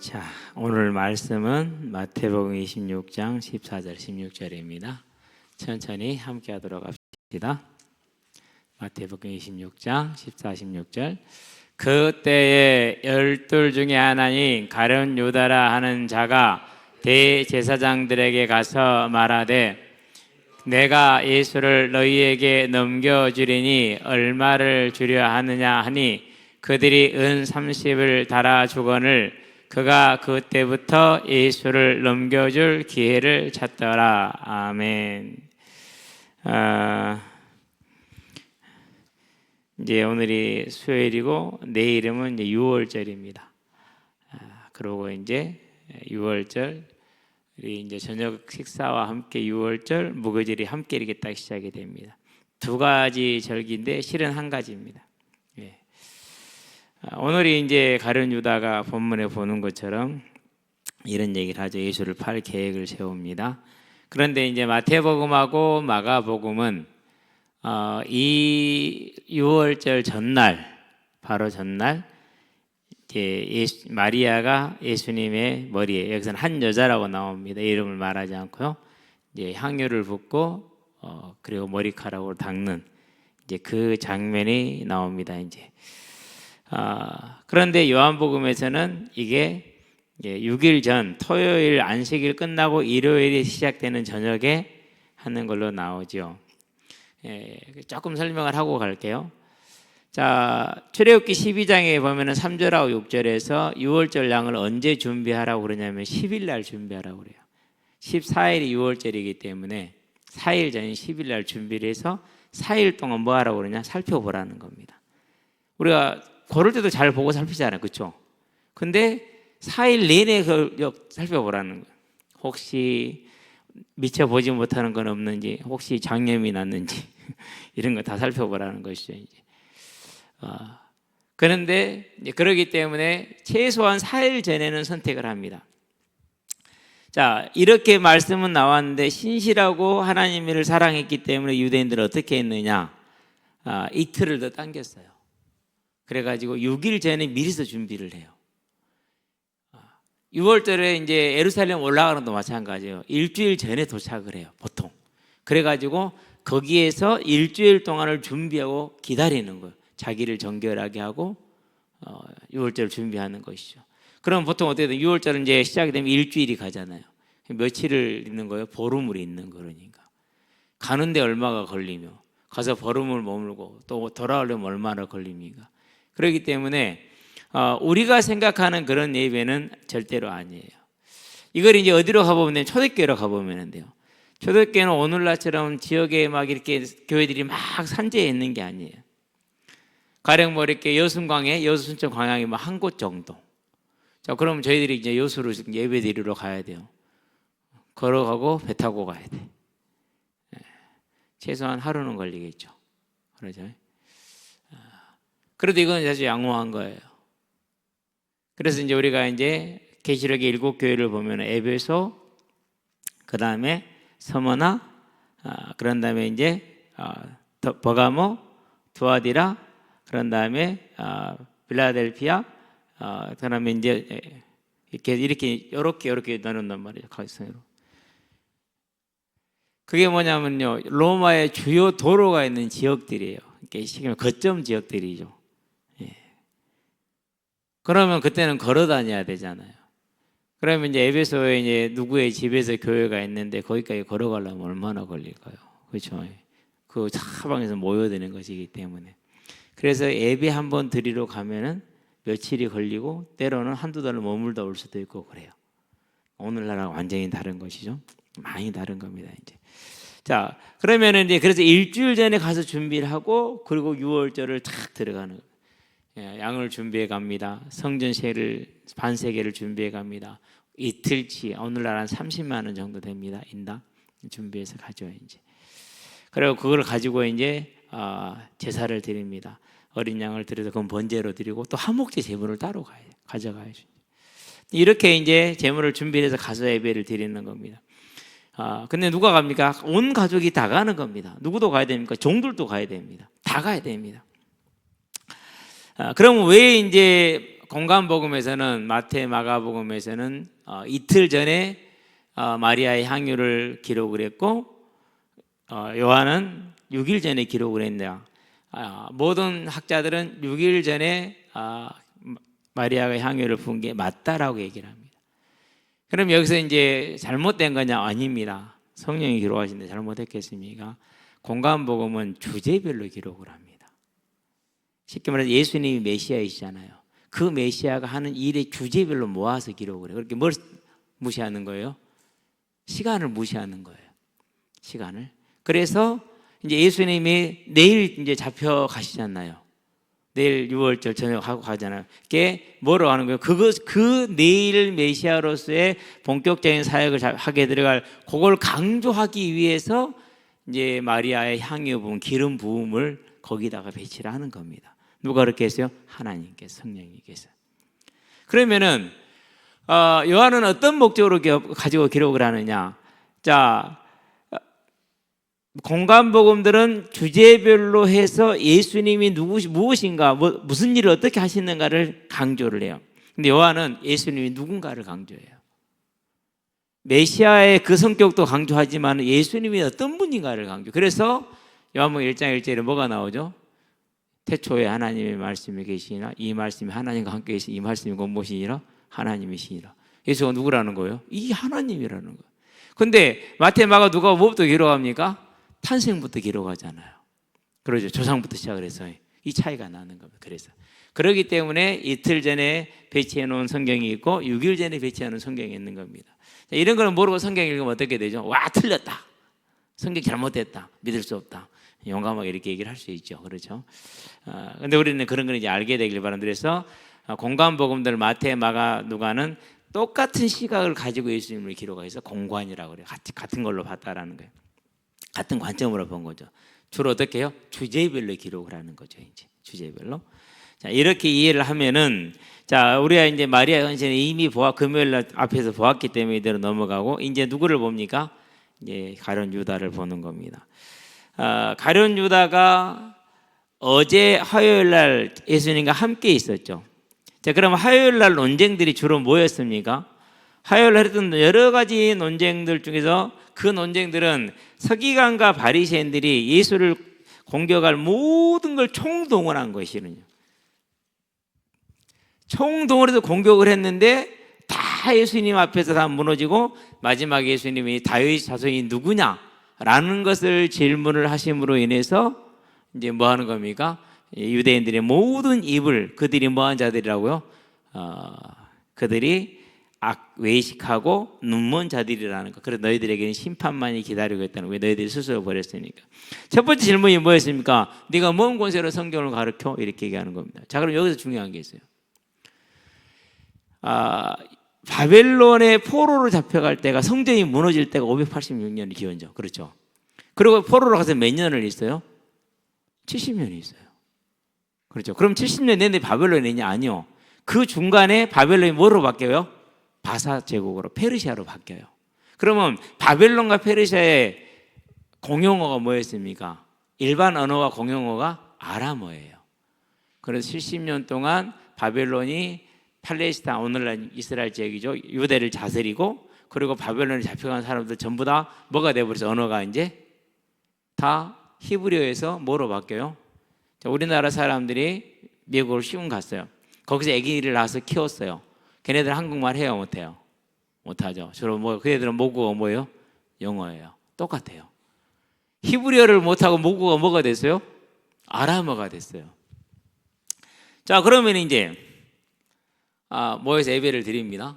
자, 오늘 말씀은 마태복음 26장 14절 16절입니다. 천천히 함께 하도록 합시다. 마태복음 26장 14, 16절. 그때에 12 중에 하나인 가룟 유다라 하는 자가 대제사장들에게 가서 말하되 내가 예수를 너희에게 넘겨주리니 얼마를 주려 하느냐 하니 그들이 은 30을 달아 주거늘 그가 그때부터 예수를 넘겨줄 기회를 찾더라. 아멘. 이제 오늘이 수요일이고 내일은 이제 6월절입니다. 그리고 이제 6월절 우리 이제 저녁 식사와 함께 6월절 무교절이 함께 이렇게 딱 시작이 됩니다. 두 가지 절기인데 실은 한 가지입니다. 오늘이 이제 가룟 유다가 본문에 보는 것처럼 이런 얘기를 하죠. 예수를 팔 계획을 세웁니다. 그런데 이제 마태복음하고 마가복음은 이 6월절 전날, 바로 전날 이제 마리아가 예수님의 머리에, 여기서는 한 여자라고 나옵니다. 이름을 말하지 않고요. 이제 향유를 붓고 그리고 머리카락으로 닦는 이제 그 장면이 나옵니다. 이제. 그런데 요한복음에서는 이게 6일 전 토요일 안식일 끝나고 일요일이 시작되는 저녁에 하는 걸로 나오죠. 조금 설명을 하고 갈게요. 자, 출애굽기 12장에 보면은 3절하고 6절에서 6월절 양을 언제 준비하라고 그러냐면 10일 날 준비하라고 그래요. 14일이 6월절이기 때문에 4일 전 10일 날 준비를 해서 4일 동안 뭐 하라고 그러냐? 살펴보라는 겁니다. 우리가 고를 때도 잘 보고 살피잖아요. 그렇죠? 근데 4일 내내 그걸 살펴보라는 거예요. 혹시 미처 보지 못하는 건 없는지, 혹시 장염이 났는지 이런 거 다 살펴보라는 것이죠. 이제. 그런데 이제 그러기 때문에 최소한 4일 전에는 선택을 합니다. 자, 이렇게 말씀은 나왔는데 신실하고 하나님을 사랑했기 때문에 유대인들은 어떻게 했느냐? 이틀을 더 당겼어요. 그래가지고 6일 전에 미리서 준비를 해요. 6월절에 이제 예루살렘 올라가는 것도 마찬가지예요. 일주일 전에 도착을 해요, 보통. 그래가지고 거기에서 일주일 동안을 준비하고 기다리는 거예요. 자기를 정결하게 하고 6월절을 준비하는 것이죠. 그럼 보통 어떻게 돼요? 6월절은 이제 시작이 되면 일주일이 가잖아요. 며칠을 있는 거예요? 보름을 있는 거니까. 가는데 얼마가 걸리며 가서 보름을 머물고 또 돌아오려면 얼마나 걸립니까? 그렇기 때문에 우리가 생각하는 그런 예배는 절대로 아니에요. 이걸 이제 어디로 가보면 초대교회로 가보면 돼요. 초대교회는 오늘날처럼 지역에 막 이렇게 교회들이 막 산재해 있는 게 아니에요. 가령 뭐 이렇게 여순광에 여순천 광양이 뭐 한 곳 정도. 자, 그럼 저희들이 이제 여수로 예배 드리러 가야 돼요. 걸어가고 배 타고 가야 돼. 최소한 하루는 걸리겠죠. 그러죠. 그래도 이건 아주 양호한 거예요. 그래서 이제 우리가 이제 계시록의 7교회를 보면 에베소, 그 다음에 서머나, 그런 다음에 이제 버가모, 두아디라, 그런 다음에 빌라델피아, 그 다음에 이제 이렇게 나눈단 말이에요. 각성으로. 그게 뭐냐면요, 로마의 주요 도로가 있는 지역들이에요. 이게 거점 지역들이죠. 그러면 그때는 걸어 다녀야 되잖아요. 그러면 이제 에베소에 이제 누구의 집에서 교회가 있는데 거기까지 걸어가려면 얼마나 걸릴까요? 그렇죠? 그 사방에서 모여드는 것이기 때문에. 그래서 예배 한번 드리러 가면은 며칠이 걸리고 때로는 한두 달을 머물다 올 수도 있고 그래요. 오늘날하고 완전히 다른 것이죠. 많이 다른 겁니다, 이제. 자, 그러면은 이제 그래서 일주일 전에 가서 준비를 하고 그리고 6월절을 탁 들어가는 거예요. 양을 준비해 갑니다. 성전세를 반세계를 준비해 갑니다. 이틀치 오늘날 한 30만 원 정도 됩니다. 인당 준비해서 가죠, 이제. 그리고 그걸 가지고 이제 제사를 드립니다. 어린 양을 드려서 그건 번제로 드리고 또 한목제 제물을 따로 가져가야죠. 이렇게 이제 제물을 준비해서 가서 예배를 드리는 겁니다. 근데 누가 갑니까? 온 가족이 다 가는 겁니다. 누구도 가야 됩니까? 종들도 가야 됩니다. 다 가야 됩니다. 그럼 왜 이제 공관복음에서는 마태, 마가복음에서는 이틀 전에 마리아의 향유를 기록을 했고 요한은 6일 전에 기록을 했냐. 모든 학자들은 6일 전에 마리아가 향유를 부은 게 맞다라고 얘기를 합니다. 그럼 여기서 이제 잘못된 거냐? 아닙니다. 성령이 기록하신데 잘못했겠습니까? 공관복음은 주제별로 기록을 합니다. 쉽게 말해서 예수님이 메시아이시잖아요. 그 메시아가 하는 일의 주제별로 모아서 기록을 해요. 그렇게 뭘 무시하는 거예요? 시간을 무시하는 거예요. 시간을. 그래서 이제 예수님이 내일 이제 잡혀 가시잖아요. 내일 6월절 저녁 하고 가잖아요. 그게 뭐로 하는 거예요? 그 내일 메시아로서의 본격적인 사역을 하게 들어갈 그걸 강조하기 위해서 이제 마리아의 향유 부음, 기름 부음을 거기다가 배치를 하는 겁니다. 누가 그렇게 했어요? 하나님께서, 성령님께서. 그러면은 요한은 어떤 목적으로 가지고 기록을 하느냐? 자, 공관복음들은 주제별로 해서 예수님이 무엇인가, 무슨 일을 어떻게 하시는가를 강조를 해요. 근데 요한은 예수님이 누군가를 강조해요. 메시아의 그 성격도 강조하지만 예수님이 어떤 분인가를 강조. 그래서 요한복음 1장 1절에 뭐가 나오죠? 태초에 하나님의 말씀이 계시니라, 이 말씀이 하나님과 함께 계시니 이 말씀이 곧 무엇이니라? 하나님이시니라. 예수가 누구라는 거예요? 이 하나님이라는 거예요. 근데 마태, 마가, 누가 뭐부터 기록합니까? 탄생부터 기록하잖아요. 그러죠. 조상부터 시작을 해서 이 차이가 나는 겁니다. 그래서 그렇기 때문에 이틀 전에 배치해 놓은 성경이 있고 6일 전에 배치해 놓은 성경이 있는 겁니다. 이런 거는 모르고 성경 읽으면 어떻게 되죠? 와, 틀렸다. 성경 잘못됐다. 믿을 수 없다. 용감하게 이렇게 얘기를 할 수 있죠. 그렇죠. 근데 우리는 그런 걸 이제 알게 되길 바랍니다. 그래서 공관복음들 마태, 마가, 누가는 똑같은 시각을 가지고 예수님을 기록해서 공관이라고 그래요. 같은 걸로 봤다라는 거예요. 같은 관점으로 본 거죠. 주로 어떻게 해요? 주제별로 기록을 하는 거죠. 이제 주제별로. 자, 이렇게 이해를 하면은, 자, 우리가 이제 마리아 헌신을 이미 금요일 날 앞에서 보았기 때문에 이대로 넘어가고, 이제 누구를 봅니까? 이제 가룟 유다를 보는 겁니다. 가룟 유다가 어제 화요일 날 예수님과 함께 있었죠. 자, 그럼 화요일 날 논쟁들이 주로 뭐였습니까? 화요일 날 했던 여러 가지 논쟁들 중에서 그 논쟁들은 서기관과 바리새인들이 예수를 공격할 모든 걸 총동원한 것이거든요. 총동원해서 공격을 했는데 다 예수님 앞에서 다 무너지고 마지막에 예수님이 다윗 자손이 누구냐라는 것을 질문을 하심으로 인해서 이제 뭐 하는 겁니까? 유대인들의 모든 입을 그들이 뭐한 자들이라고요? 그들이 외식하고 눈먼 자들이라는 거. 그래서 너희들에게는 심판만이 기다리고 있다는 거예요. 너희들이 스스로 버렸으니까. 첫 번째 질문이 뭐였습니까? 네가 뭔 권세로 성경을 가르쳐? 이렇게 얘기하는 겁니다. 자, 그럼 여기서 중요한 게 있어요. 바벨론의 포로로 잡혀갈 때가, 성전이 무너질 때가 586년이 기원죠. 그렇죠. 그리고 포로로 가서 몇 년을 있어요? 70년이 있어요. 그렇죠. 그럼 70년 내내 바벨론에 있냐? 아니요. 그 중간에 바벨론이 뭐로 바뀌어요? 바사 제국으로, 페르시아로 바뀌어요. 그러면 바벨론과 페르시아의 공용어가 뭐였습니까? 일반 언어와 공용어가 아람어예요. 그래서 70년 동안 바벨론이 팔레스타인, 오늘날 이스라엘 지역이죠, 유대를 다스리고, 그리고 바벨론에 잡혀간 사람들 전부 다 뭐가 돼버려서 언어가 이제 다 히브리어에서 뭐로 바뀌어요? 자, 우리나라 사람들이 미국을 시군 갔어요. 거기서 아기를 낳아서 키웠어요. 걔네들 한국말 해요, 못해요? 못하죠. 주로 그애들은 모국어가 뭐예요? 영어예요. 똑같아요. 히브리어를 못하고 모국어가 뭐가 됐어요? 아람어가 됐어요. 자, 그러면 이제 모여서 예배를 드립니다.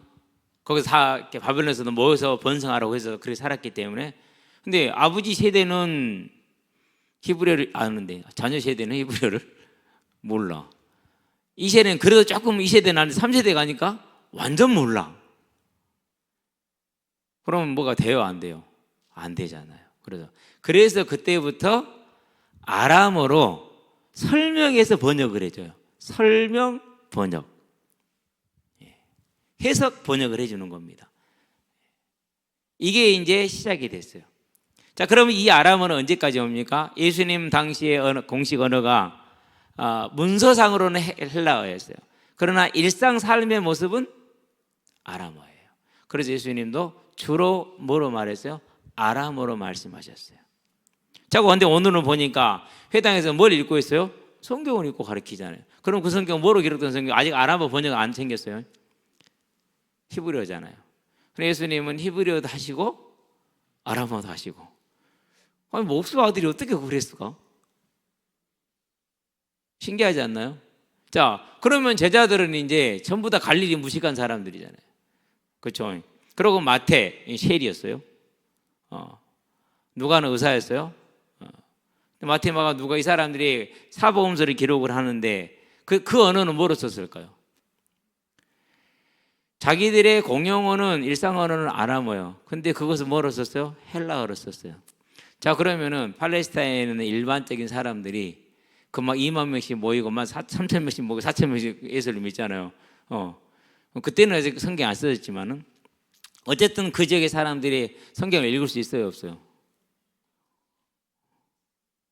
거기서 이렇게 바벨론에서도 모여서 번성하라고 해서 그렇게 살았기 때문에. 근데 아버지 세대는 히브리어를 아는데 자녀 세대는 히브리어를 몰라. 이 세대는 그래도 조금, 이 세대는 아는데 3세대 가니까 완전 몰라. 그러면 뭐가 돼요? 안 돼요? 안 되잖아요. 그래서 그때부터 아람어로 설명해서 번역을 해줘요. 설명, 번역. 해석, 번역을 해주는 겁니다. 이게 이제 시작이 됐어요. 자, 그러면 이 아람어는 언제까지 옵니까? 예수님 당시의 공식 언어가 문서상으로는 헬라어였어요. 그러나 일상 삶의 모습은 아람어예요. 그래서 예수님도 주로 뭐로 말했어요? 아람어로 말씀하셨어요. 자, 그런데 오늘은 보니까 회당에서 뭘 읽고 있어요? 성경을 읽고 가르치잖아요. 그럼 그 성경 뭐로 기록된 성경? 아직 아람어 번역 안 생겼어요. 히브리어잖아요. 그래서 예수님은 히브리어도 하시고 아람어도 하시고. 아니, 목수 아들이 어떻게 그랬을까? 신기하지 않나요? 자, 그러면 제자들은 이제 전부 다 갈릴리 무식한 사람들이잖아요. 그렇죠? 그리고 마태 셰리였어요. 누가는 의사였어요. 마태, 마가, 누가 이 사람들이 사복음서를 기록을 하는데 그 언어는 뭐로 썼을까요? 자기들의 공용 언어는 일상 언어는 아람어요. 근데 그것을 뭐로 썼어요? 헬라어로 썼어요. 자, 그러면은 팔레스타인에는 일반적인 사람들이 그 막 2만 명씩 모이고 막 3천 명씩 모이고 4천 명씩 예수를 믿잖아요. 그때는 아직 성경 안 써졌지만은 어쨌든 그 지역의 사람들이 성경을 읽을 수 있어요, 없어요?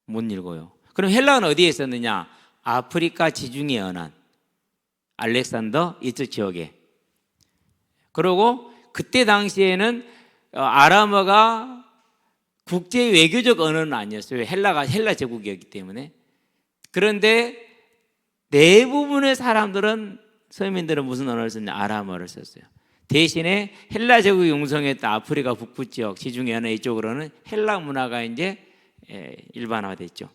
못 읽어요. 그럼 헬라어는 어디에 있었느냐? 아프리카 지중해 연안 알렉산더 이쪽 지역에. 그리고 그때 당시에는 아람어가 국제 외교적 언어는 아니었어요. 헬라 제국이었기 때문에. 그런데 대부분의 사람들은, 서민들은 무슨 언어를 썼냐? 아람어를 썼어요. 대신에 헬라 제국이 융성했던 아프리카 북부 지역 지중해 연안 이쪽으로는 헬라 문화가 이제 일반화됐죠.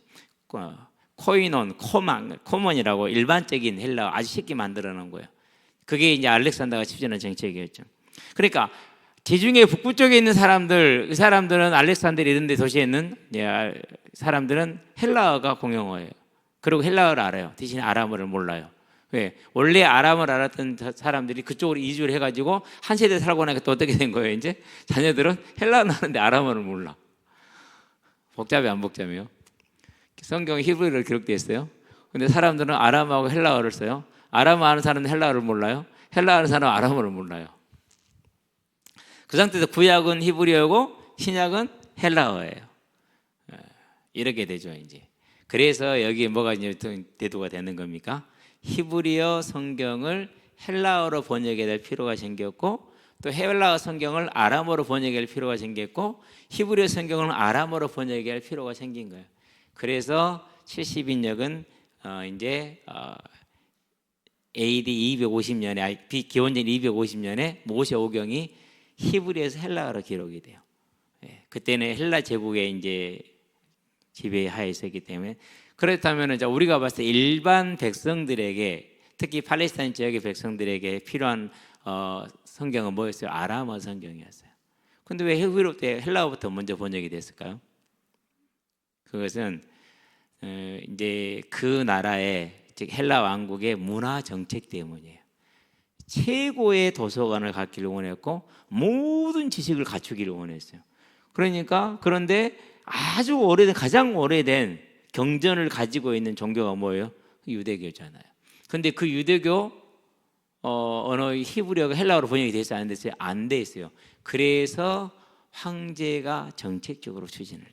코이논, 코먼이라고 일반적인 헬라 아주 쉽게 만들어 놓은 거예요. 그게 이제 알렉산더가 추진한 정책이었죠. 그러니까 지중해 북부 쪽에 있는 사람들, 그 사람들은 알렉산더 이런 데 도시에 있는 사람들은 헬라어가 공용어예요. 그리고 헬라어를 알아요. 대신에 아람어를 몰라요. 왜? 원래 아람어를 알았던 사람들이 그쪽으로 이주를 해가지고 한 세대 살고 나니까 또 어떻게 된 거예요? 이제 자녀들은 헬라어는 하는데 아람어를 몰라. 복잡해 안 복잡해요? 성경에 히브리어로 기록되어 있어요. 근데 사람들은 아람어하고 헬라어를 써요. 아람어 하는 사람은 헬라어를 몰라요. 헬라어 하는 사람은 아람어를 몰라요. 그 상태에서 구약은 히브리어고 신약은 헬라어예요. 이렇게 되죠, 이제. 그래서 여기에 뭐가 이제 대두가 되는 겁니까? 히브리어 성경을 헬라어로 번역해야 될 필요가 생겼고, 또 헬라어 성경을 아람어로 번역해야 할 필요가 생겼고, 히브리어 성경을 아람어로 번역해야 할 필요가 생긴 거예요. 그래서 70인역은 이제 AD 250년에 기원전 250년에 모세오경이 히브리어에서 헬라어로 기록이 돼요. 그때는 헬라 제국에 이제 지배하에 있었기 때문에. 그렇다면 우리가 봤을 때 일반 백성들에게, 특히 팔레스타인 지역의 백성들에게 필요한 성경은 뭐였어요? 아람어 성경이었어요. 근데 왜 히브리어 때 헬라어부터 먼저 번역이 됐을까요? 그것은 이제 그 나라의, 즉 헬라 왕국의 문화 정책 때문이에요. 최고의 도서관을 갖기를 원했고 모든 지식을 갖추기를 원했어요. 그런데 아주 오래된, 가장 오래된 경전을 가지고 있는 종교가 뭐예요? 유대교잖아요. 근데 그 유대교 언어 히브리어가 헬라어로 번역이 됐어요? 안 됐어요? 안 돼 있어요. 그래서 황제가 정책적으로 추진을 해요.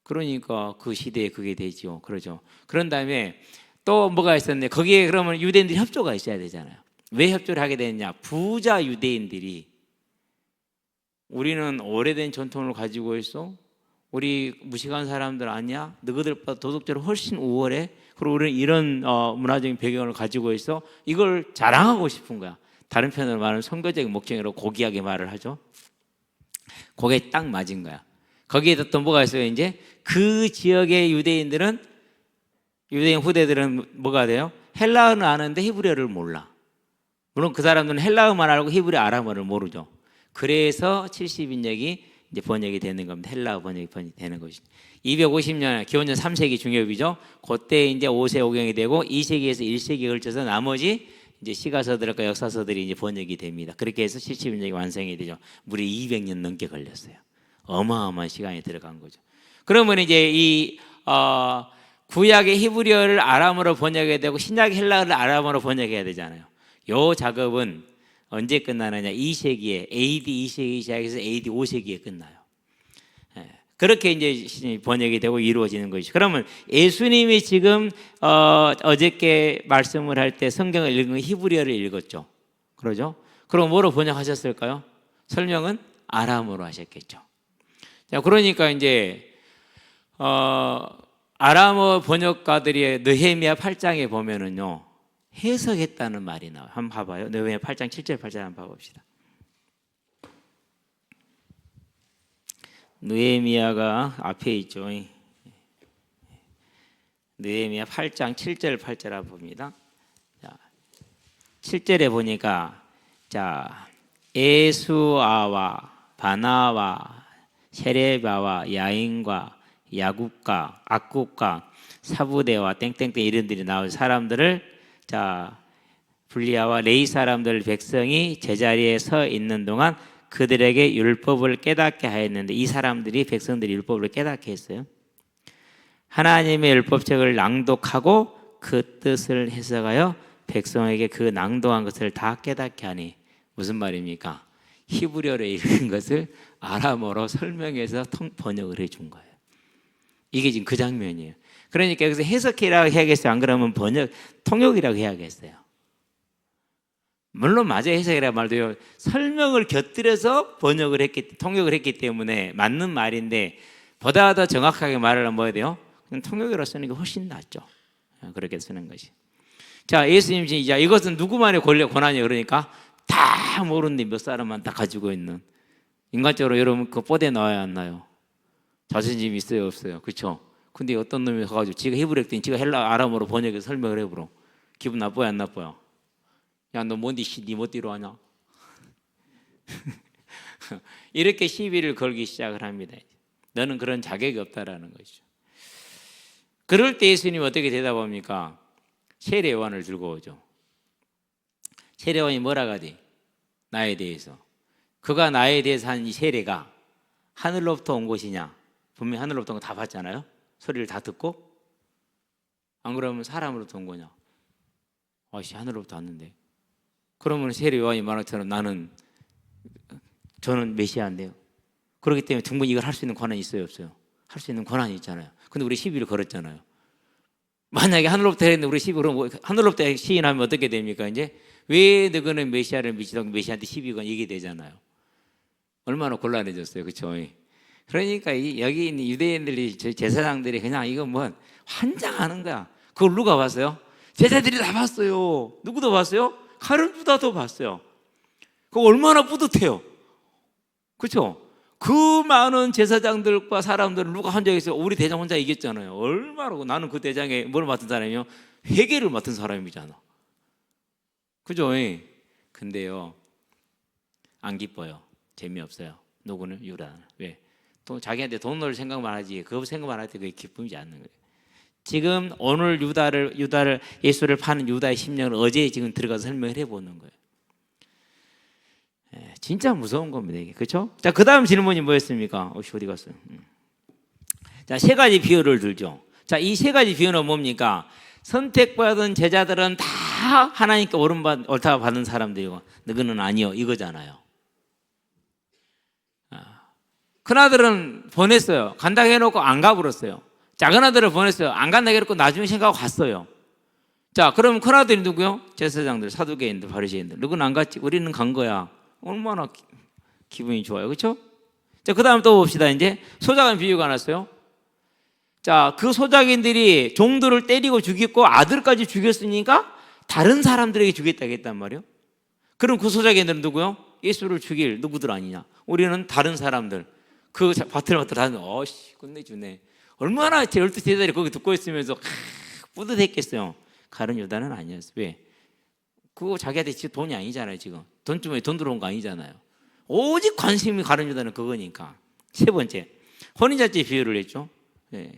그러니까 그 시대에 그게 되죠. 그러죠. 그런 다음에 또 뭐가 있었네. 거기에 그러면 유대인들이 협조가 있어야 되잖아요. 왜 협조를 하게 됐냐? 부자 유대인들이 우리는 오래된 전통을 가지고 있어. 우리 무식한 사람들 아니야? 너희들보다 도덕적으로 훨씬 우월해. 그리고 우리는 이런 문화적인 배경을 가지고 있어. 이걸 자랑하고 싶은 거야. 다른 편으로 말하면 선거적인 목적으로 고귀하게 말을 하죠. 그게 딱 맞은 거야. 거기에다 또 뭐가 있어요? 이제 그 지역의 유대인 후대들은 뭐가 돼요? 헬라어는 아는데 히브리어를 몰라. 물론 그 사람들은 헬라어만 알고 히브리어 아람어를 모르죠. 그래서 70인역이 이제 번역이 되는 겁니다. 헬라어 번역이 되는 것이죠. 250년, 기원전 3세기 중엽이죠. 그때 이제 5세 오경이 되고 2세기에서 1세기에 걸쳐서 나머지 이제 시가서들과 역사서들이 이제 번역이 됩니다. 그렇게 해서 70인역이 완성이 되죠. 무려 200년 넘게 걸렸어요. 어마어마한 시간이 들어간 거죠. 그러면 이제 이 구약의 히브리어를 아람어로 번역해야 되고 신약의 헬라어를 아람어로 번역해야 되잖아요. 이 작업은 언제 끝나느냐? 2세기에 AD 2세기 시작해서 AD 5세기에 끝나요. 그렇게 이제 번역이 되고 이루어지는 것이죠. 그러면 예수님이 지금 어저께 말씀을 할 때 성경을 읽은 히브리어를 읽었죠. 그러죠? 그럼 뭐로 번역하셨을까요? 설명은 아람어로 하셨겠죠. 자, 그러니까 이제 아람어 번역가들이 느헤미야 8장에 보면은요, 해석했다는 말이 나와요. 한번 봐봐요. 느헤미야 8장 7절 8절 한번 봐봅시다. 느헤미야가 앞에 있죠. 느헤미야 8장 7절 8절 한번 봅니다. 자, 7절에 보니까 자, 에수아와 바나와 세레바와 야인과 야국과 악국과 사부대와 땡땡땡 이름들이 나온 사람들을 자 블리아와 레이 사람들 백성이 제자리에 서 있는 동안 그들에게 율법을 깨닫게 하였는데 이 사람들이 백성들이 율법을 깨닫게 했어요. 하나님의 율법책을 낭독하고 그 뜻을 해석하여 백성에게 그 낭독한 것을 다 깨닫게 하니 무슨 말입니까? 히브리어로 읽은 것을 아람어로 설명해서 번역을 해준 거예요. 이게 지금 그 장면이에요. 그러니까 여기서 해석이라고 해야겠어요? 안 그러면 통역이라고 해야겠어요? 물론 맞아요. 해석이라는 말도요. 설명을 곁들여서 통역을 했기 때문에 맞는 말인데 보다 더 정확하게 말을 하면 뭐야 돼요? 그냥 통역으로 쓰는 게 훨씬 낫죠. 그렇게 쓰는 것이. 자, 예수님 진짜 이것은 누구만의 권한이에요? 그러니까 다 모르는데 몇 사람만 다 가지고 있는. 인간적으로 여러분 그 뽀대 나와야 안 나요? 자존심 있어요, 없어요? 그렇죠? 근데 어떤 놈이 가가지고 지가 히브리어 했더니 지가 헬라 아람어로 번역해서 설명을 해보러. 기분 나빠요, 안 나빠요? 야, 너 뭔데 니 멋대로 하냐? 이렇게 시비를 걸기 시작을 합니다. 너는 그런 자격이 없다라는 것이죠. 그럴 때 예수님이 어떻게 대답합니까? 세례요한을 들고 오죠. 세례요한이 뭐라 하지? 나에 대해서. 그가 나에 대해서 한 이 세례가 하늘로부터 온 것이냐? 분명히 하늘로부터 온 거 다 봤잖아요. 소리를 다 듣고. 안 그러면 사람으로부터 온 거냐? 아씨, 하늘로부터 왔는데. 그러면 세례 요한이 말한 것처럼 저는 메시아인데요. 그렇기 때문에 충분히 이걸 할 수 있는 권한이 있어요, 없어요? 할 수 있는 권한이 있잖아요. 근데 우리 시비를 걸었잖아요. 만약에 하늘로부터 했는데 우리 시비 그럼 하늘로부터 시인하면 어떻게 됩니까? 이제 왜 너희는 메시아를 믿지도 않고 메시아한테 시비 건 이게 되잖아요. 얼마나 곤란해졌어요, 그렇죠? 그러니까 여기 있는 유대인들이 제사장들이 그냥 이거 뭐 환장하는 거야. 그걸 누가 봤어요? 제자들이 다 봤어요. 누구도 봤어요? 가룟 유다도 봤어요. 그거 얼마나 뿌듯해요. 그렇죠? 그 많은 제사장들과 사람들을 누가 한 적이 있어요? 우리 대장 혼자 이겼잖아요. 얼마나. 나는 그 대장에 뭘 맡은 사람이요? 회계를 맡은 사람이잖아. 그죠? 근데요, 안 기뻐요. 재미없어요. 누구는? 유다는. 왜? 또 자기한테 돈 넣을 생각만 하지 그거 생각만 할 때 그게 기쁨이지 않는 거예요. 지금 오늘 예수를 파는 유다의 심령을 어제 지금 들어가서 설명을 해보는 거예요. 진짜 무서운 겁니다, 이게. 그렇죠? 자, 그 다음 질문이 뭐였습니까? 어디 갔어요? 자, 세 가지 비유를 들죠. 자, 이 세 가지 비유는 뭡니까? 선택받은 제자들은 다 하나님께 옳다 받은 사람들이고 너희는 아니요 이거잖아요. 큰 아들은 보냈어요. 간다고 해놓고 안 가버렸어요. 작은 아들을 보냈어요. 안 간다고 해놓고 나중에 생각하고 갔어요. 자, 그러면 큰 아들이 누구요? 제사장들, 사두개인들, 바리새인들. 누구는 안 갔지? 우리는 간 거야. 얼마나 기분이 좋아요. 그렇죠? 자, 그 다음 또 봅시다. 이제 소작은 비유가 나왔어요. 자, 그 소작인들이 종들을 때리고 죽였고 아들까지 죽였으니까 다른 사람들에게 주겠다고 했단 말이에요. 그럼 그 소작인들은 누구요? 예수를 죽일 누구들 아니냐? 우리는 다른 사람들. 그 밭을 맡아 다는 끝내주네. 얼마나 12제자들이 거기 듣고 있으면서 뿌듯했겠어요. 가룟 유다는 아니었어요. 왜? 그거 자기한테 지금 돈이 아니잖아요. 지금 돈주머니에 돈 들어온 거 아니잖아요. 오직 관심이 가룟 유다는 그거니까. 세 번째, 혼인잔치 비유를 했죠. 네.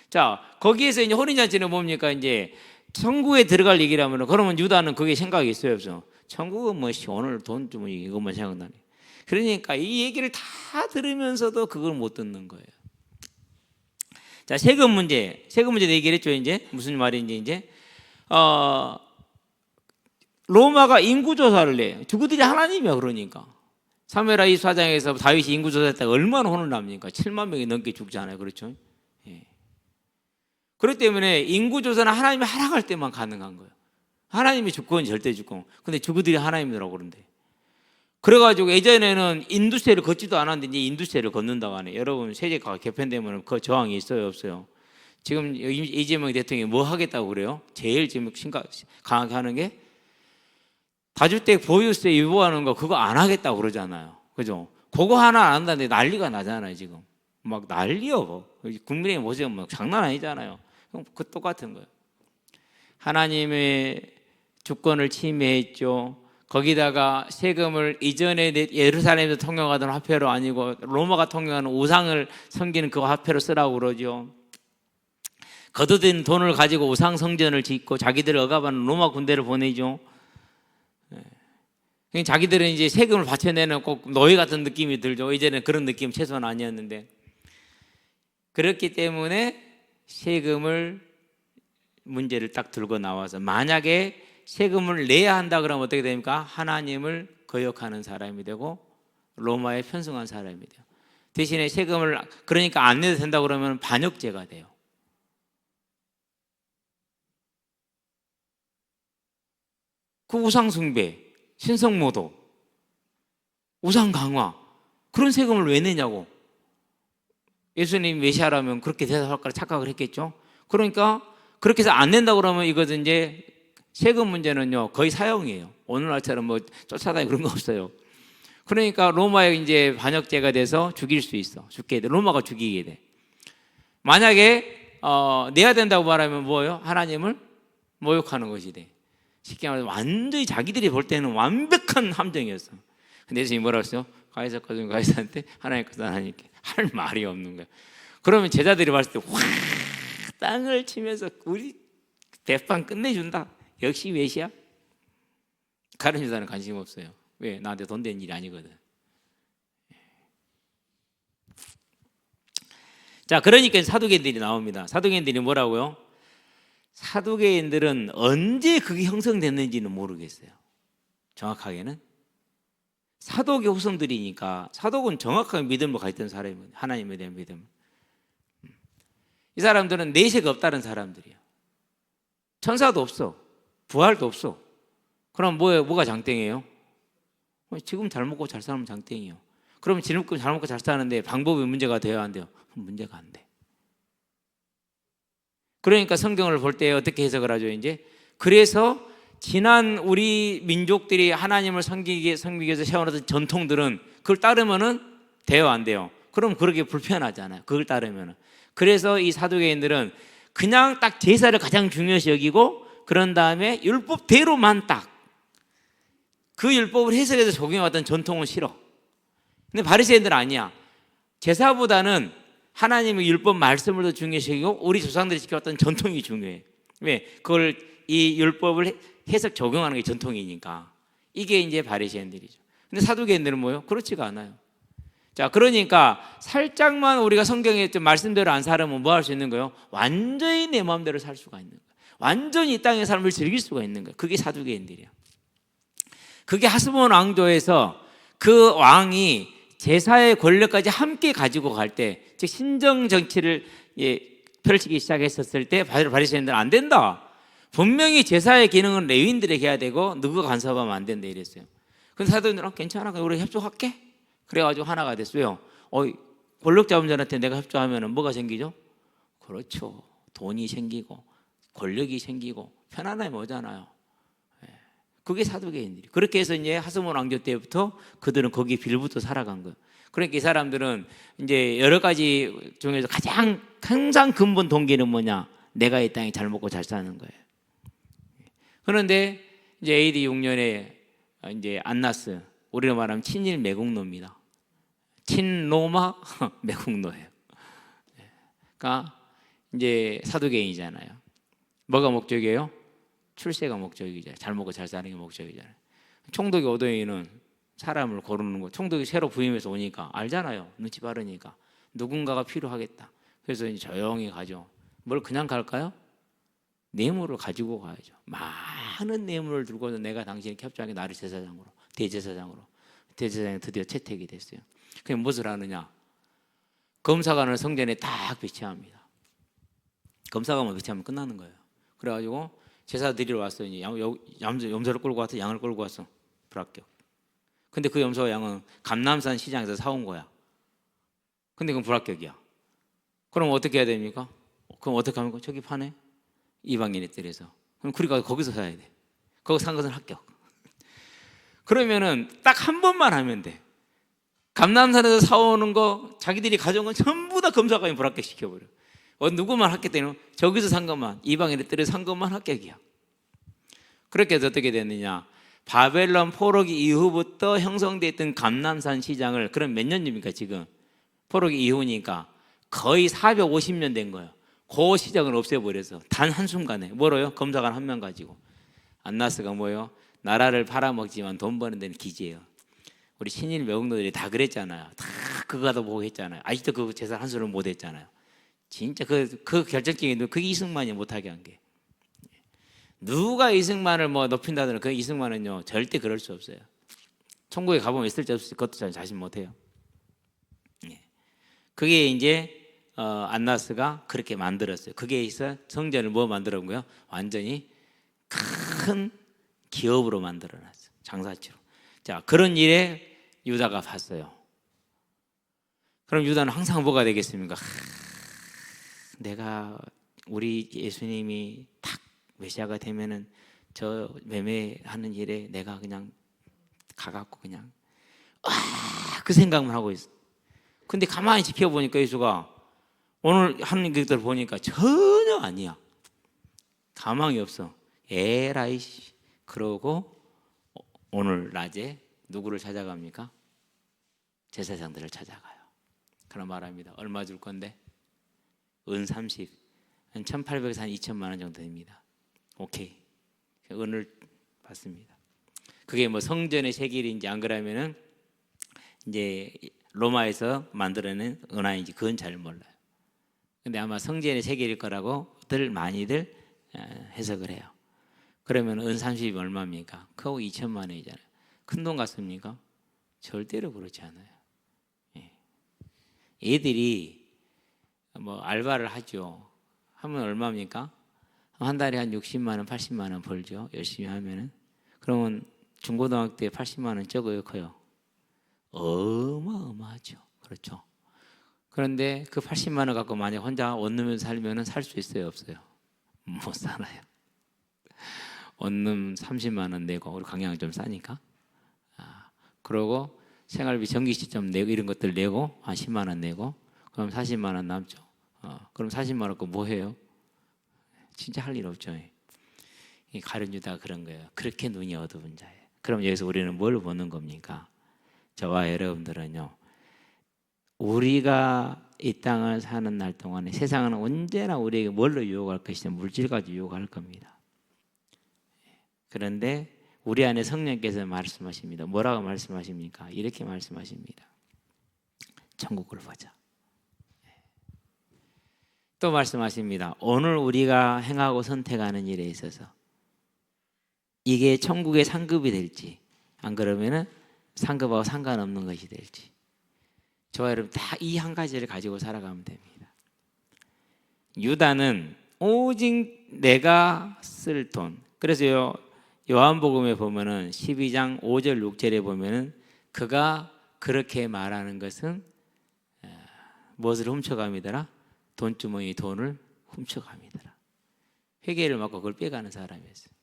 자, 거기에서 이제 혼인잔치는 뭡니까? 이제 천국에 들어갈 얘기라면 그러면 유다는 그게 생각이 있어요, 없어요? 천국은 뭐 오늘 돈주머니 이것만 생각나네. 그러니까 이 얘기를 다 들으면서도 그걸 못 듣는 거예요. 자, 세금 문제 얘기를 했죠. 이제 무슨 말인지 이제 로마가 인구 조사를 해. 누구들이 하나님이야 그러니까. 사무엘하 24장에서 다윗이 인구 조사했다가 얼마나 혼을 납니까? 7만 명이 넘게 죽잖아요. 그렇죠? 예. 그렇기 때문에 인구 조사는 하나님이 허락할 때만 가능한 거예요. 하나님이 주권 절대 주권. 근데 주구들이 하나님이라고 그러는데. 그래가지고 예전에는 인두세를 걷지도 않았는데 이제 인두세를 걷는다고 하네. 여러분 세제가 개편되면 그 저항이 있어요, 없어요? 지금 이재명 대통령이 뭐 하겠다고 그래요? 제일 지금 강하게 하는 게 다주택 보유세 유보하는 거 그거 안 하겠다고 그러잖아요. 그죠? 그거 하나 안 한다는데 난리가 나잖아요, 지금. 막 난리요. 국민의 모습은 막 장난 아니잖아요. 그 똑같은 거예요. 하나님의 주권을 침해했죠. 거기다가 세금을 이전에 예루살렘에서 통용하던 화폐로 아니고 로마가 통용하는 우상을 섬기는 그 화폐로 쓰라고 그러죠. 거둬든 돈을 가지고 우상 성전을 짓고 자기들을 억압하는 로마 군대를 보내죠. 자기들은 이제 세금을 받쳐내는 꼭 노예 같은 느낌이 들죠. 이제는 그런 느낌 최소한 아니었는데. 그렇기 때문에 세금을 문제를 딱 들고 나와서 만약에 세금을 내야 한다 그러면 어떻게 됩니까? 하나님을 거역하는 사람이 되고 로마에 편승한 사람이 돼요. 대신에 세금을 그러니까 안 내도 된다 그러면 반역죄가 돼요. 그 우상숭배, 신성모독, 우상강화 그런 세금을 왜 내냐고. 예수님 메시아라면 그렇게 대답할 거라 착각을 했겠죠. 그러니까 그렇게 해서 안 낸다고 그러면 이것은 이제 세금 문제는요 거의 사형이에요. 오늘날처럼 뭐 쫓아다니고 그런 거 없어요. 그러니까 로마에 이제 반역죄가 돼서 죽일 수 있어. 죽게 돼. 로마가 죽이게 돼. 만약에 내야 된다고 말하면 뭐예요? 하나님을 모욕하는 것이 돼. 쉽게 말해서 완전히 자기들이 볼 때는 완벽한 함정이었어. 근데 예수님이 뭐라고 했어요? 가이사 것은 가이사한테 하나님 것은 하나님께. 할 말이 없는 거야. 그러면 제자들이 봤을 때 확 땅을 치면서 우리 대판 끝내준다. 역시 메시아? 다른 유다는 관심 없어요. 왜? 나한테 돈 된 일이 아니거든. 자, 그러니까 사두개인들이 나옵니다. 사두개인들이 뭐라고요? 사두개인들은 언제 그게 형성됐는지는 모르겠어요. 정확하게는. 사독의 후손들이니까 사독은 정확하게 믿음을 가졌던 사람이에요. 하나님에 대한 믿음. 이 사람들은 내세가 없다는 사람들이에요. 천사도 없어. 부활도 없어. 그럼 뭐가 장땡이에요? 지금 잘 먹고 잘 살면 장땡이에요. 그러면 지금 잘 먹고 잘 사는데 방법이 문제가 돼야 안 돼요? 문제가 안 돼. 그러니까 성경을 볼 때 어떻게 해석을 하죠? 이제 그래서 지난 우리 민족들이 하나님을 섬기기 위해서 세워놓은 전통들은 그걸 따르면은 돼요, 안 돼요? 그럼 그렇게 불편하잖아요. 그걸 따르면은. 그래서 이 사두개인들은 그냥 딱 제사를 가장 중요시 여기고 그런 다음에 율법대로만 딱 그 율법을 해석해서 적용해왔던 전통은 싫어. 근데 바리새인들은 아니야. 제사보다는 하나님의 율법 말씀을 더 중요시 여기고 우리 조상들이 지켜왔던 전통이 중요해. 왜? 그걸 이 율법을 해석 적용하는 게 전통이니까. 이게 이제 바리새인들이죠. 근데 사두개인들은 뭐예요? 그렇지가 않아요. 자, 그러니까 살짝만 우리가 성경에 말씀대로 안 살면 뭐 할 수 있는 거예요? 완전히 내 마음대로 살 수가 있는 거예요. 완전히 이 땅의 삶을 즐길 수가 있는 거예요. 그게 사두개인들이에요. 그게 하스몬 왕조에서 그 왕이 제사의 권력까지 함께 가지고 갈 때, 즉 신정 정치를 펼치기 시작했었을 때 바리새인들은 안 된다. 분명히 제사의 기능은 레위인들에게 해야 되고 누가 간섭하면 안 된다 이랬어요. 근데 사도들은 괜찮아, 우리 협조할게. 그래가지고 하나가 됐어요. 권력 잡은 자한테 내가 협조하면 뭐가 생기죠? 그렇죠. 돈이 생기고 권력이 생기고 편안함이 오잖아요. 그게 사두개인들이. 그렇게 해서 이제 하스몬 왕조 때부터 그들은 거기 빌부터 살아간 거예요. 그러니까 이 사람들은 이제 여러 가지 중에서 가장 항상 근본 동기는 뭐냐? 내가 이 땅에 잘 먹고 잘 사는 거예요. 그런데 이제 AD 6년에 이제 안나스, 우리로 말하면 친일 매국노입니다. 친로마 매국노예요. 그러니까 이제 사두개인이잖아요. 뭐가 목적이에요? 출세가 목적이잖아요. 잘 먹고 잘 사는 게 목적이잖아요. 총독이 오더이는 사람을 고르는 거. 총독이 새로 부임해서 오니까 알잖아요. 눈치 빠르니까 누군가가 필요하겠다. 그래서 이제 조용히 가죠. 뭘 그냥 갈까요? 뇌물을 가지고 가야죠. 많은 뇌물을 들고는 내가 당신에게 협조하게 나를 제사장으로, 대제사장으로. 대제사장이 드디어 채택이 됐어요. 그게 무엇을 하느냐? 검사관을 성전에 딱 배치합니다. 검사관만 배치하면 끝나는 거예요. 그래가지고 제사 드리러 왔어요. 이제 염소를 끌고 왔어, 양을 끌고 왔어. 불합격. 근데 그 염소와 양은 감람산 시장에서 사온 거야. 근데 그건 불합격이야. 그럼 어떻게 해야 됩니까? 그럼 어떻게 합니까? 저기 파네? 이방인의 뜰에서. 그럼 그러니까 거기서 사야 돼. 거기 산 것은 합격. 그러면은 딱 한 번만 하면 돼. 감람산에서 사오는 거 자기들이 가져온 건 전부 다 검사관이 불합격 시켜버려. 누구만 합격되는 저기서 산 것만, 이방인의 뜰에서 산 것만 합격이야. 그렇게 해서 어떻게 됐느냐? 바벨론 포로기 이후부터 형성됐던 감람산 시장을, 그럼 몇 년입니까 지금? 포로기 이후니까 거의 450년 된 거예요. 그 시장을 없애버려서 단 한순간에. 뭐로요? 검사관 한 명 가지고. 안나스가 뭐예요? 나라를 팔아먹지만 돈 버는 데는 기지예요. 우리 신일 외국노들이 다 그랬잖아요. 다 그거 다 보고 했잖아요. 아직도 그 제사 한 수를 못 했잖아요. 진짜 그 결정적인 그게 이승만이 못하게 한 게. 누가 이승만을 뭐 높인다더라. 그 이승만은요 절대 그럴 수 없어요. 천국에 가보면 있을지 없을지 그것도 잘 자신 못해요. 그게 이제 안나스가 그렇게 만들었어요. 그게 있어 성전을 뭐 만들었는 거예요? 완전히 큰 기업으로 만들어놨어요. 장사치로. 자, 그런 일에 유다가 봤어요. 그럼 유다는 항상 뭐가 되겠습니까? 내가 우리 예수님이 딱 메시아가 되면은 저 매매하는 일에 내가 그냥 가갖고 그냥 그 생각만 하고 있어. 근데 가만히 지켜보니까 예수가 오늘 하는 것들 보니까 전혀 아니야. 가망이 없어. 에라이. 그러고 오늘 낮에 누구를 찾아갑니까? 제사장들을 찾아가요. 그럼 말합니다. 얼마 줄 건데? 은 30. 한 1800에서 한 2천만 원 정도 됩니다. 오케이. 은을 받습니다. 그게 뭐 성전의 세길인지 안 그러면은 이제 로마에서 만들어낸 은화인지 그건 잘 몰라요. 근데 아마 성전의 세계일 거라고들 많이들 해석을 해요. 그러면 은 30이 얼마입니까? 그거 2천만 원이잖아요. 큰 돈 같습니까? 절대로 그렇지 않아요. 애들이 뭐 알바를 하죠. 하면 얼마입니까? 한 달에 한 60만 원, 80만 원 벌죠. 열심히 하면은. 그러면 중고등학교 때 80만 원 적어요, 커요? 어마어마하죠. 그렇죠. 그런데 그 80만 원 갖고 만약 혼자 원룸에서 살면은 살 수 있어요, 없어요? 못 살아요. 원룸 30만 원 내고, 우리 강양은 좀 싸니까. 그러고 생활비 전기세 좀 내고 이런 것들 내고 한 10만 원 내고 그럼 40만 원 남죠. 그럼 40만 원 갖고 뭐 해요? 진짜 할 일 없죠. 이 가룟 유다가 그런 거예요. 그렇게 눈이 어두운 자예요. 그럼 여기서 우리는 뭘 보는 겁니까? 저와 여러분들은요, 우리가 이 땅을 사는 날 동안에 세상은 언제나 우리에게 뭘로 유혹할 것이냐? 물질 가지고 유혹할 겁니다. 그런데 우리 안에 성령께서 말씀하십니다. 뭐라고 말씀하십니까? 이렇게 말씀하십니다. 천국을 보자. 또 말씀하십니다. 오늘 우리가 행하고 선택하는 일에 있어서 이게 천국의 상급이 될지 안 그러면은 상급하고 상관없는 것이 될지 저와 여러분 다 이 한 가지를 가지고 살아가면 됩니다. 유다는 오직 내가 쓸 돈. 그래서 요한복음에 보면은 12장 5절 6절에 보면은 그가 그렇게 말하는 것은 무엇을 훔쳐갑니다라? 돈주머니 돈을 훔쳐갑니다라. 회개를 받고 그걸 빼가는 사람이었어요.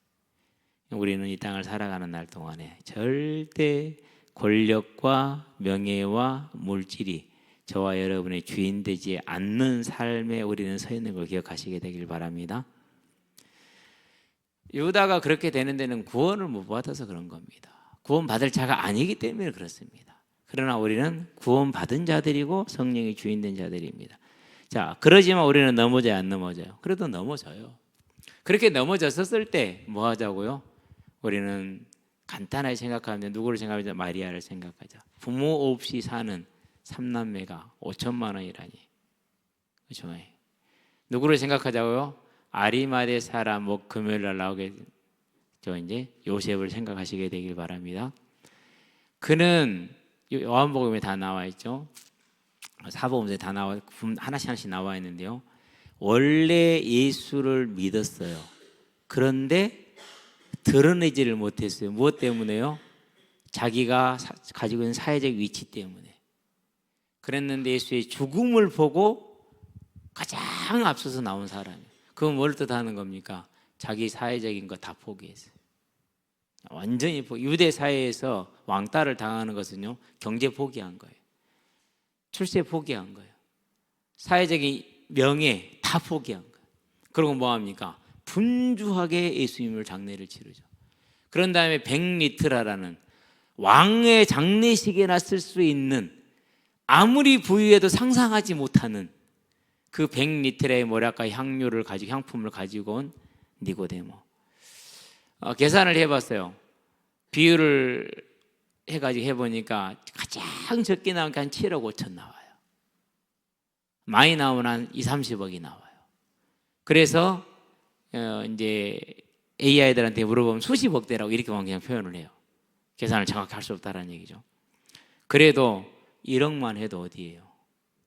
우리는 이 땅을 살아가는 날 동안에 절대 권력과 명예와 물질이 저와 여러분의 주인 되지 않는 삶에 우리는 서 있는 걸 기억하시게 되길 바랍니다. 유다가 그렇게 되는 데는 구원을 못 받아서 그런 겁니다. 구원받을 자가 아니기 때문에 그렇습니다. 그러나 우리는 구원받은 자들이고 성령이 주인 된 자들입니다. 자, 그러지만 우리는 넘어져요, 안 넘어져요? 그래도 넘어져요. 그렇게 넘어졌었을 때 뭐 하자고요? 우리는 간단하게 생각하는데 누구를 생각하자? 마리아를 생각하자. 부모 없이 사는 3남매가 5천만 원이라니. 그렇죠? 누구를 생각하자고요? 아리마대 사람 목 금요일 날 나오게 저 이제 요셉을 생각하시게 되길 바랍니다. 그는 요한복음에 다 나와 있죠. 사복음서에 다 나와, 하나씩 나와 있는데요. 원래 예수를 믿었어요. 그런데 드러내지를 못했어요. 무엇 때문에요? 자기가 가지고 있는 사회적 위치 때문에. 그랬는데 예수의 죽음을 보고 가장 앞서서 나온 사람이에요. 그건 뭘 뜻하는 겁니까? 자기 사회적인 거 다 포기했어요. 완전히 유대 사회에서 왕따를 당하는 것은요, 경제 포기한 거예요. 출세 포기한 거예요. 사회적인 명예 다 포기한 거예요. 그리고 뭐 합니까? 분주하게 예수님을 장례를 치르죠. 그런 다음에 100리트라라는 왕의 장례식에나 쓸 수 있는, 아무리 부유해도 상상하지 못하는 그 100리트의 뭐랄까 향료를 가지고, 향품을 가지고 온 니고데모. 계산을 해봤어요. 비율을 해가지고 해보니까 가장 적게 나온 게 한 7억 5천 나와요. 많이 나오면 한 2, 30억이 나와요. 그래서 이제 AI들한테 물어보면 수십억 대라고 이렇게만 그냥 표현을 해요. 계산을 정확히 할 수 없다는 얘기죠. 그래도 1억만 해도 어디예요?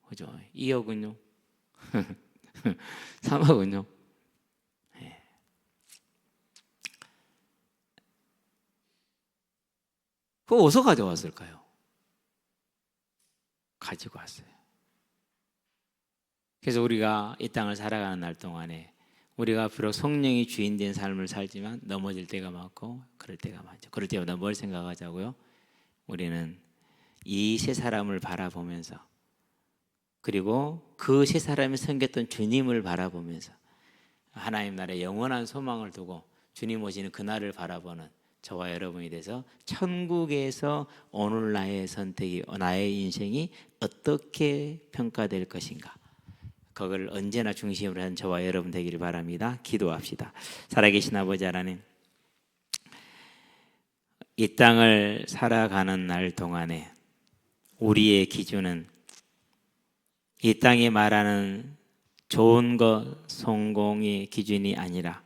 그죠? 2억은요? 3억은요? 네. 그거 어디서 가져왔을까요? 가지고 왔어요. 그래서 우리가 이 땅을 살아가는 날 동안에 우리가 비록 성령이 주인 된 삶을 살지만 넘어질 때가 많고 그럴 때가 많죠. 그럴 때마다 뭘 생각하자고요? 우리는 이 세 사람을 바라보면서, 그리고 그 세 사람이 섬겼던 주님을 바라보면서 하나님 나라의 영원한 소망을 두고 주님 오시는 그날을 바라보는 저와 여러분이 돼서 천국에서 오늘 나의 선택이, 나의 인생이 어떻게 평가될 것인가, 그걸 언제나 중심으로 한 저와 여러분 되기를 바랍니다. 기도합시다. 살아계신 아버지 하나님, 이 땅을 살아가는 날 동안에 우리의 기준은 이 땅에 말하는 좋은 것, 성공의 기준이 아니라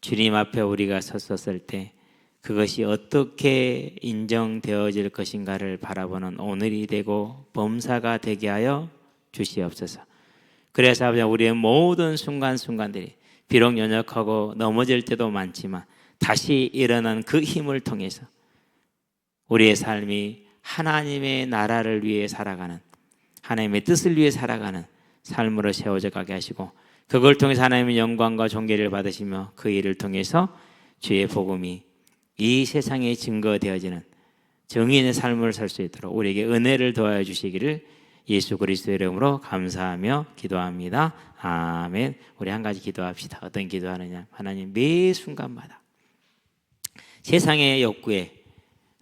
주님 앞에 우리가 섰었을 때 그것이 어떻게 인정되어질 것인가를 바라보는 오늘이 되고 범사가 되게 하여 주시옵소서. 그래서 아버지, 우리의 모든 순간순간들이 비록 연약하고 넘어질 때도 많지만 다시 일어난 그 힘을 통해서 우리의 삶이 하나님의 나라를 위해 살아가는, 하나님의 뜻을 위해 살아가는 삶으로 세워져 가게 하시고, 그걸 통해서 하나님의 영광과 존귀를 받으시며 그 일을 통해서 주의 복음이 이 세상에 증거되어지는 정의의 삶을 살 수 있도록 우리에게 은혜를 더하여 주시기를 예수 그리스도의 이름으로 감사하며 기도합니다. 아멘. 우리 한 가지 기도합시다. 어떤 기도하느냐? 하나님, 매 순간마다 세상의 욕구에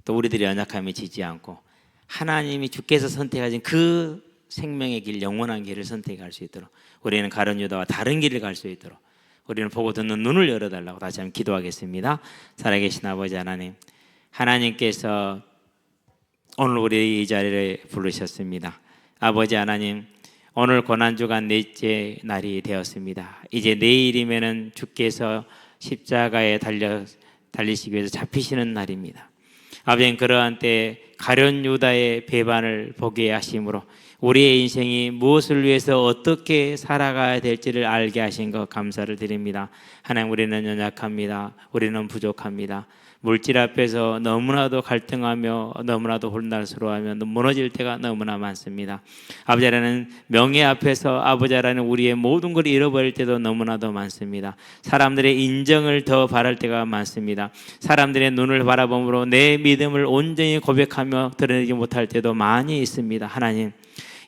또 우리들의 연약함에 지지 않고 하나님이 주께서 선택하신 그 생명의 길, 영원한 길을 선택할 수 있도록, 우리는 가룟 유다와 다른 길을 갈 수 있도록 우리는 보고 듣는 눈을 열어달라고 다시 한번 기도하겠습니다. 살아계신 아버지 하나님, 하나님께서 오늘 우리 이 자리를 부르셨습니다. 아버지 하나님, 오늘 고난주간 넷째 날이 되었습니다. 이제 내일이면은 주께서 십자가에 달리시기 위해서 잡히시는 날입니다. 아버지, 그러한 때 가룟 유다의 배반을 보게 하심으로 우리의 인생이 무엇을 위해서 어떻게 살아가야 될지를 알게 하신 것 감사를 드립니다. 하나님, 우리는 연약합니다. 우리는 부족합니다. 물질 앞에서 너무나도 갈등하며 너무나도 혼란스러워하며 무너질 때가 너무나 많습니다. 아버지 하나님, 명예 앞에서 아버지 하나님 우리의 모든 걸 잃어버릴 때도 너무나도 많습니다. 사람들의 인정을 더 바랄 때가 많습니다. 사람들의 눈을 바라봄으로 내 믿음을 온전히 고백하며 드러내지 못할 때도 많이 있습니다. 하나님,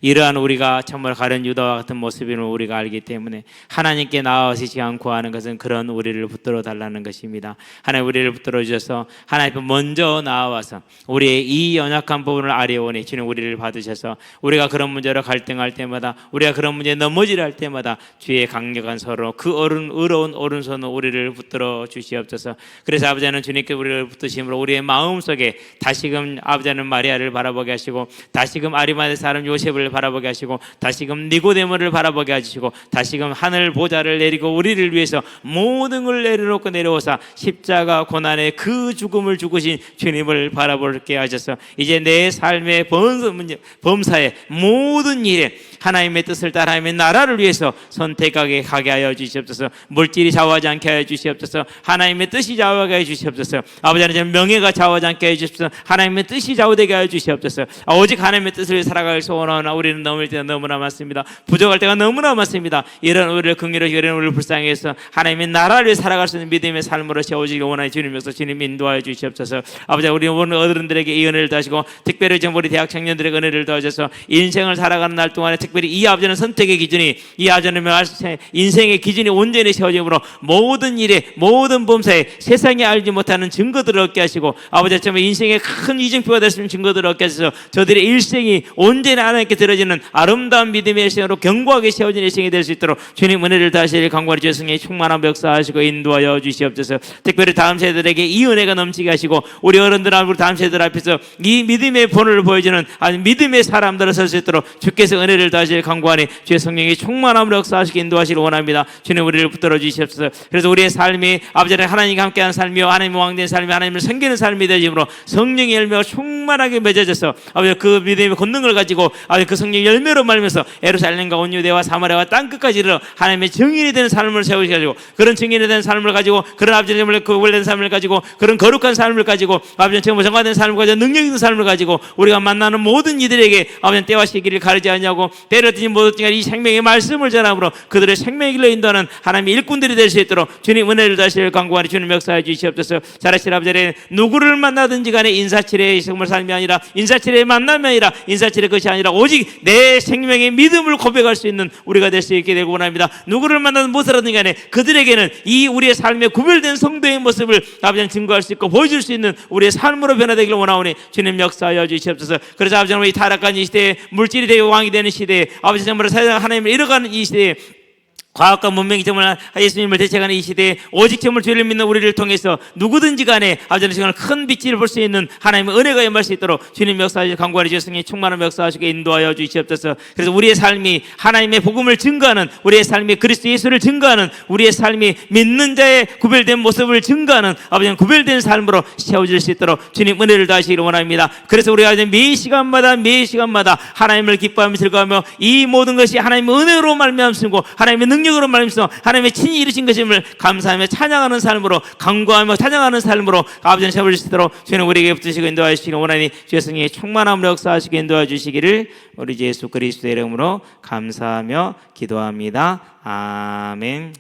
이러한 우리가 정말 가룟 유다와 같은 모습임을 우리가 알기 때문에 하나님께 나아오시지 않고 하는 것은 그런 우리를 붙들어 달라는 것입니다. 하나님, 우리를 붙들어 주셔서 하나님 먼저 나와서 우리의 이 연약한 부분을 아뢰오니 주님, 우리를 받으셔서 우리가 그런 문제로 갈등할 때마다, 우리가 그런 문제에 넘어질 때마다 주의 강력한 서로 그 의로운 오른손으로 우리를 붙들어 주시옵소서. 그래서 아버지는 주님께 우리를 붙드심으로 우리의 마음속에 다시금 아버지는 마리아를 바라보게 하시고 다시금 아리마대 사람 요셉을 바라보게 하시고 다시금 니고데모를 바라보게 해주시고 다시금 하늘 보좌를 내리고 우리를 위해서 모든 걸 내려놓고 내려오사 십자가 고난의 그 죽음을 죽으신 주님을 바라보게 하셔서 이제 내 삶의 범사의 모든 일에 하나님의 뜻을 따라 하나님의 나라를 위해서 선택하게 가게 하여 주시옵소서. 물질이 좌우하지 않게 하여 주시옵소서. 하나님의 뜻이 좌우하게 하여 주시옵소서. 아버지 하나님 명예가 좌우하지 않게 하여 주시옵소서. 하나님의 뜻이 좌우되게 하여 주시옵소서. 오직 하나님의 뜻을 위해 살아갈 소원하나 우리는 넘을 때가 너무나 많습니다. 부족할 때가 너무나 많습니다. 이런 우리를 긍휼히 이런 우리를 불쌍히 해서 하나님의 나라를 위해 살아갈 수 있는 믿음의 삶으로 세워지기 원하니 주님께서 주님 인도하여 주시옵소서. 아버지 우리 오늘 어른들에게 이 은혜를 더하시고 특별히 지금 우리 대학 청년들에게 은혜를 더하셔서 인생을 살아가는 날 동안에 특별히 이 아버지는 선택의 기준이 이 아버지는 인생의 기준이 온전히 세워짐으로 모든 일에 모든 범사에 세상에 알지 못하는 증거들을 얻게 하시고 아버지 정말 인생의 큰 이정표가 될 수 있는 증거들을 얻게 하셔서 저들의 일생이 온전히 하나님께 드려지는 아름다운 믿음의 일생으로 견고하게 세워진 일생이 될 수 있도록 주님 은혜를 다시 강구하니 주의 성령의 충만한 역사하시고 인도하여 주시옵소서. 특별히 다음 세대들에게 이 은혜가 넘치게 하시고 우리 어른들 앞으로 다음 세대들 앞에서 이 믿음의 본을 보여주는 아니 믿음의 사람들을 설 수 있도록 주께서 은혜를 다시 강구하니 주의 성령이 충만함으로 역사하시기 인도하시길 원합니다. 주님 우리를 붙들어 주시옵소서. 그래서 우리의 삶이 아버지는 하나님과 함께하는 삶이요 하나님 왕된 삶이 하나님을 섬기는 삶이 되므로 성령의 열매가 충만하게 맺어져서 아버지 그 믿음의 권능을 가지고 아버지 그 성령의 열매로 말면서 예루살렘과 온 유대와 사마리아와 땅끝까지 이르러 하나님의 증인이 되는 삶을 세우셔가지고 그런 증인이 되는 삶을 가지고 그런 아버지의 그 원래된 삶을 가지고 그런 거룩한 삶을 가지고 아버지 정말 정화된 삶을 가지고 능력 있는 삶을 가지고 우리가 만나는 모든 이들에게 아버지 때와 시기를 가리지 않냐고 때려든지 못든지 이 생명의 말씀을 전함으로 그들의 생명의 길로 인도하는 하나님의 일꾼들이 될 수 있도록 주님 은혜를 다시 강구하니 주님 역사해 주시옵소서. 잘하실 아버지 누구를 만나든지 간에 인사치레의 정말 삶이 아니라 인사치레의 만남이 아니라 인사치레 것이 아니라 오직 내 생명의 믿음을 고백할 수 있는 우리가 될 수 있게 되고 원합니다. 누구를 만나든 무엇을 간에 그들에게는 이 우리의 삶에 구별된 성도의 모습을 아버지는 증거할 수 있고 보여줄 수 있는 우리의 삶으로 변화되기를 원하오니 주님 역사하여 주시옵소서. 그래서 아버지는 이 타락한 이 시대에 물질이 되고 왕이 되는 시대에 아버지 정말 세상 하나님을 잃어가는 이 시대에 과학과 문명이 정말 예수님을 대체하는 이 시대에 오직 정말 죄를 믿는 우리를 통해서 누구든지 간에 아버지는 정말 큰 빛을 볼 수 있는 하나님의 은혜가 임할 수 있도록 주님 역사하시고 강구하니 주의 충만한 역사하시고 인도하여 주시옵소서. 그래서 우리의 삶이 하나님의 복음을 증거하는 우리의 삶이 그리스도 예수를 증거하는 우리의 삶이 믿는 자의 구별된 모습을 증거하는 아버지는 구별된 삶으로 세워질 수 있도록 주님 은혜를 다하시기를 원합니다. 그래서 우리가 매 시간마다 하나님을 기뻐하며 즐거워하며 이 모든 것이 하나님의 은혜로 말미암고 하나님의 능력으로 말미암아 하나님의 친히 이루신 것임을 감사하며 찬양하는 삶으로 강구하며 찬양하는 삶으로 아버지는 세워질 수 있도록 주님 우리에게 붙으시고 인도하여 주시기 원하니 주의 성령의 충만함으로 역사하시고 인도하여 주시기를 우리 예수 그리스도의 이름으로 감사하며 기도합니다. 아멘.